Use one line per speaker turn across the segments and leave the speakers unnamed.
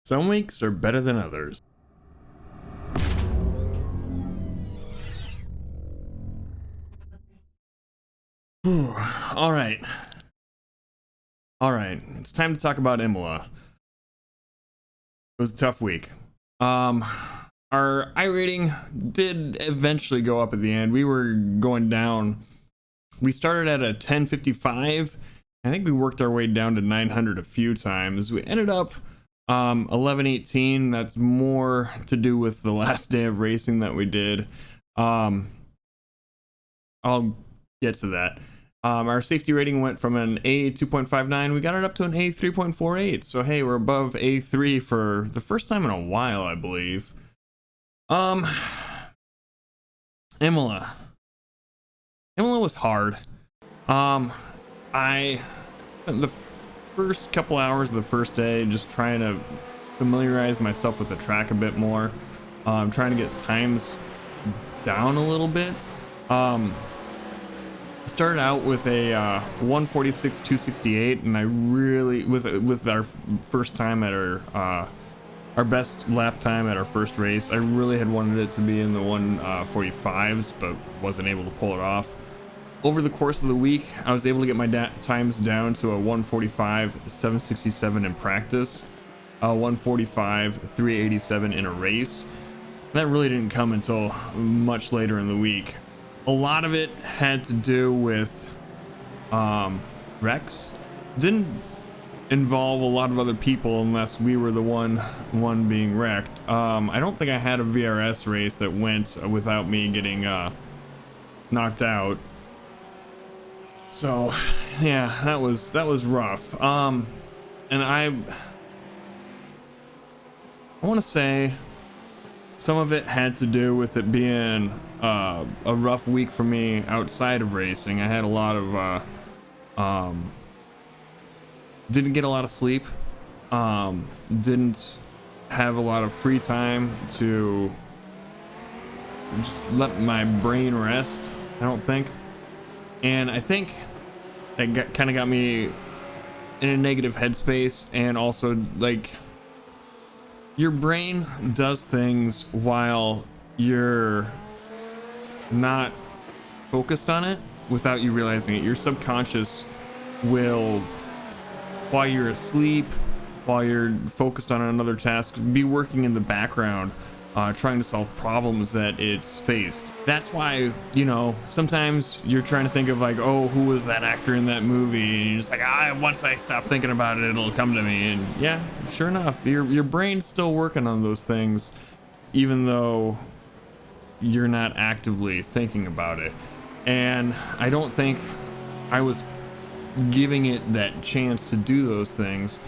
Some weeks are better than others. Whew. All right. It's time to talk about Imola. It was a tough week. Our iRating did eventually go up at the end. We were going down. We started at a 1055. I think we worked our way down to 900 a few times. We ended up 1118. That's more to do with the last day of racing that we did. I'll get to that. Our safety rating went from an A 2.59. We got it up to an A 3.48. So hey, we're above A3 for the first time in a while, I believe. Imola was hard. I spent the first couple hours of the first day just trying to familiarize myself with the track a bit more. Trying to get times down a little bit. I started out with a 146.268, and I really, with our first time at our best lap time at our first race, I really had wanted it to be in the 145s, but wasn't able to pull it off. Over the course of the week, I was able to get my times down to a 145.767 in practice, a 145.387 in a race. That really didn't come until much later in the week. A lot of it had to do with wrecks. Didn't involve a lot of other people unless we were the one being wrecked. I don't think I had a VRS race that went without me getting knocked out. So yeah, that was rough. And I want to say some of it had to do with it being a rough week for me outside of racing. I had a lot of didn't get a lot of sleep, didn't have a lot of free time to just let my brain rest, I don't think. And I think that kind of got me in a negative headspace. And also, like, your brain does things while you're not focused on it without you realizing it. Your subconscious will, while you're asleep, while you're focused on another task, be working in the background, trying to solve problems that it's faced. That's why, you know, sometimes you're trying to think of like, oh, who was that actor in that movie? And you're just like, once I stop thinking about it, it'll come to me. And yeah, sure enough, your brain's still working on those things, even though you're not actively thinking about it. And I don't think I was giving it that chance to do those things.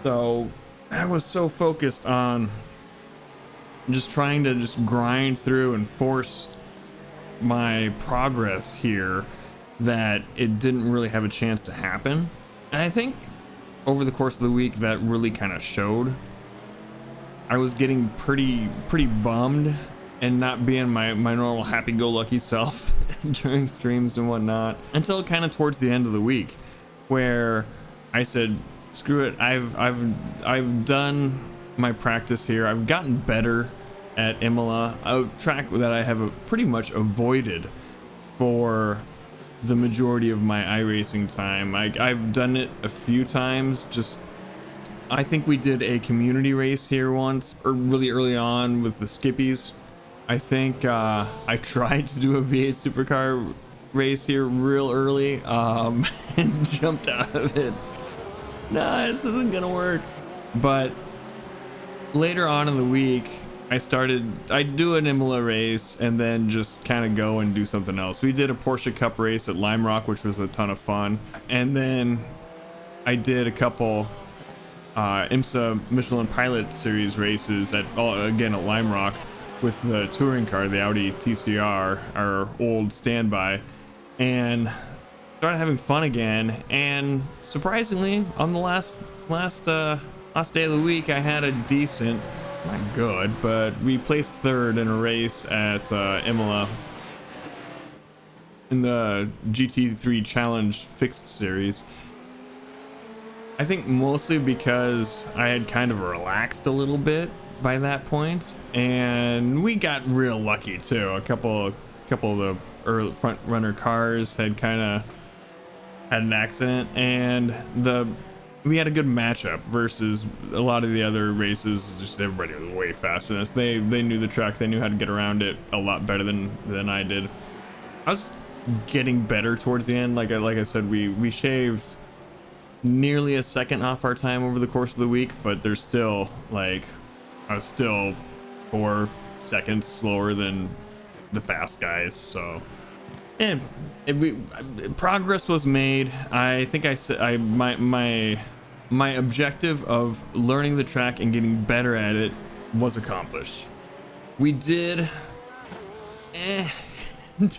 So I was so focused on just trying to just grind through and force my progress here that it didn't really have a chance to happen. And I think over the course of the week that really kind of showed. I was getting pretty bummed and not being my normal happy-go-lucky self during streams and whatnot, until kind of towards the end of the week, where I said, screw it, I've done my practice here. I've gotten better at Imola, a track that I have pretty much avoided for the majority of my iRacing time. I've done it a few times. Just, I think we did a community race here once, or really early on with the Skippies. I think I tried to do a V8 supercar race here real early, and jumped out of it. Nah, this isn't gonna work. But later on in the week, I'd do an Imola race and then just kind of go and do something else. We did a Porsche Cup race at Lime Rock, which was a ton of fun. And then I did a couple IMSA Michelin Pilot Series races again at Lime Rock with the touring car, the Audi TCR, our old standby, and started having fun again. And surprisingly, on the last day of the week, I had a decent, not good, but we placed third in a race at Imola in the GT3 Challenge Fixed Series. I think mostly because I had kind of relaxed a little bit by that point, and we got real lucky too. A couple of the early front runner cars had kind of had an accident, and we had a good matchup versus a lot of the other races. Just everybody was way faster than us. They knew the track, they knew how to get around it a lot better than I did. I was getting better towards the end. Like I said, we shaved nearly a second off our time over the course of the week, but there's still, like, I was still 4 seconds slower than the fast guys. So, and progress was made. I think I said my objective of learning the track and getting better at it was accomplished. We did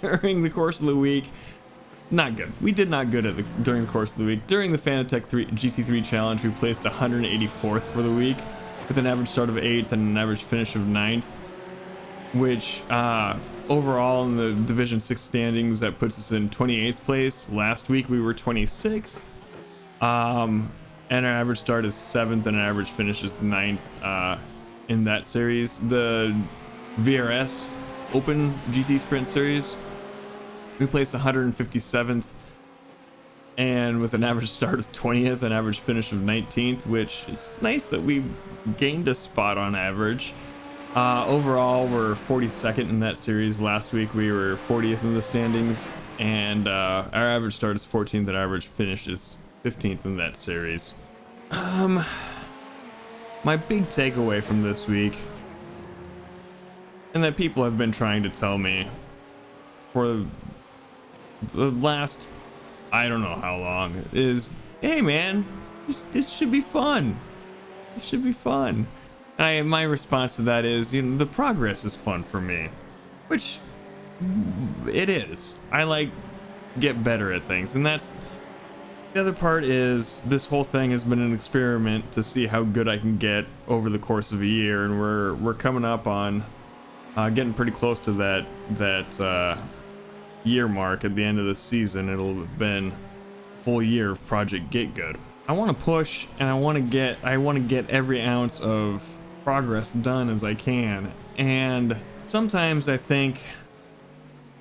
during the course of the week. Not good. We did not good during the course of the week. During the Fanatec GT3 challenge, we placed 184th for the week with an average start of 8th and an average finish of 9th, which overall in the Division 6 standings, that puts us in 28th place. Last week we were 26th, and our average start is 7th and our average finish is 9th in that series. The VRS Open GT Sprint Series, we placed 157th and with an average start of 20th and average finish of 19th, which it's nice that we gained a spot on average. Overall, we're 42nd in that series. Last week we were 40th in the standings, and our average start is 14th and average finish is 15th in that series. My big takeaway from this week, and that people have been trying to tell me for the last, I don't know how long, is, hey man, it should be fun. It should be fun. And my response to that is, you know, the progress is fun for me, which it is. I like to get better at things, and that's the other part. Is this whole thing has been an experiment to see how good I can get over the course of a year, and we're coming up on getting pretty close to that year mark. At the end of the season, it'll have been a whole year of Project Git Good. I want to push, and I want to get every ounce of progress done as I can, and sometimes I think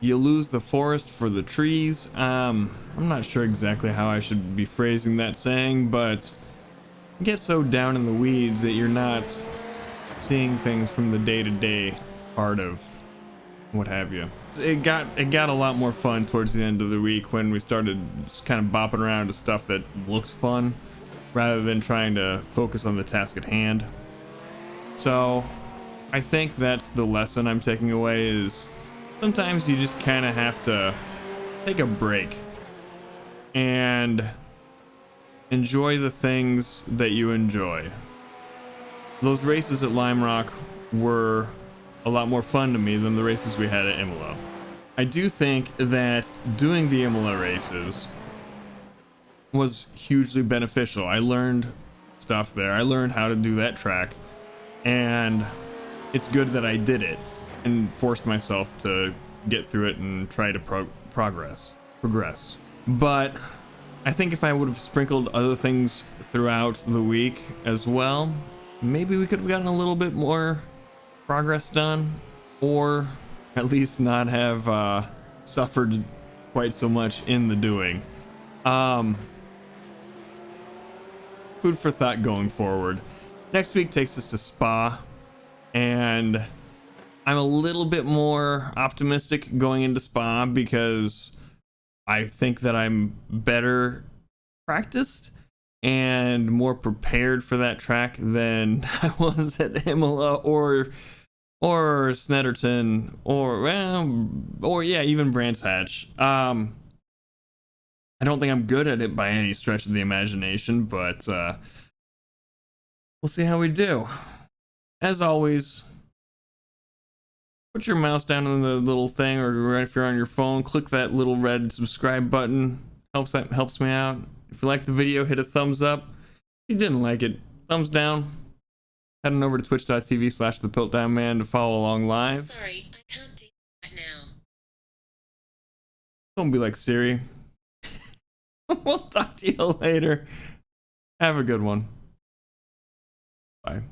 you lose the forest for the trees. I'm not sure exactly how I should be phrasing that saying, but you get so down in the weeds that you're not seeing things from the day-to-day part of what have you. It got a lot more fun towards the end of the week when we started just kind of bopping around to stuff that looks fun rather than trying to focus on the task at hand. So I think that's the lesson I'm taking away, is sometimes you just kind of have to take a break and enjoy the things that you enjoy. Those races at Lime Rock were a lot more fun to me than the races we had at Imola. I do think that doing the Imola races was hugely beneficial. I learned stuff there. I learned how to do that track, and it's good that I did it and forced myself to get through it and try to progress. But I think if I would have sprinkled other things throughout the week as well, maybe we could have gotten a little bit more progress done, or at least not have suffered quite so much in the doing. Food for thought going forward. Next week takes us to Spa, and I'm a little bit more optimistic going into Spa because I think that I'm better practiced and more prepared for that track than I was at Imola or Snetterton or yeah, even Brands Hatch. I don't think I'm good at it by any stretch of the imagination, but we'll see how we do. As always, put your mouse down on the little thing, or if you're on your phone, click that little red subscribe button. Helps me out. If you liked the video, hit a thumbs up. If you didn't like it, thumbs down. Head on over to twitch.tv/thepiltdownman to follow along live.
Sorry, I can't do that now.
Don't be like Siri. We'll talk to you later. Have a good one. Bye.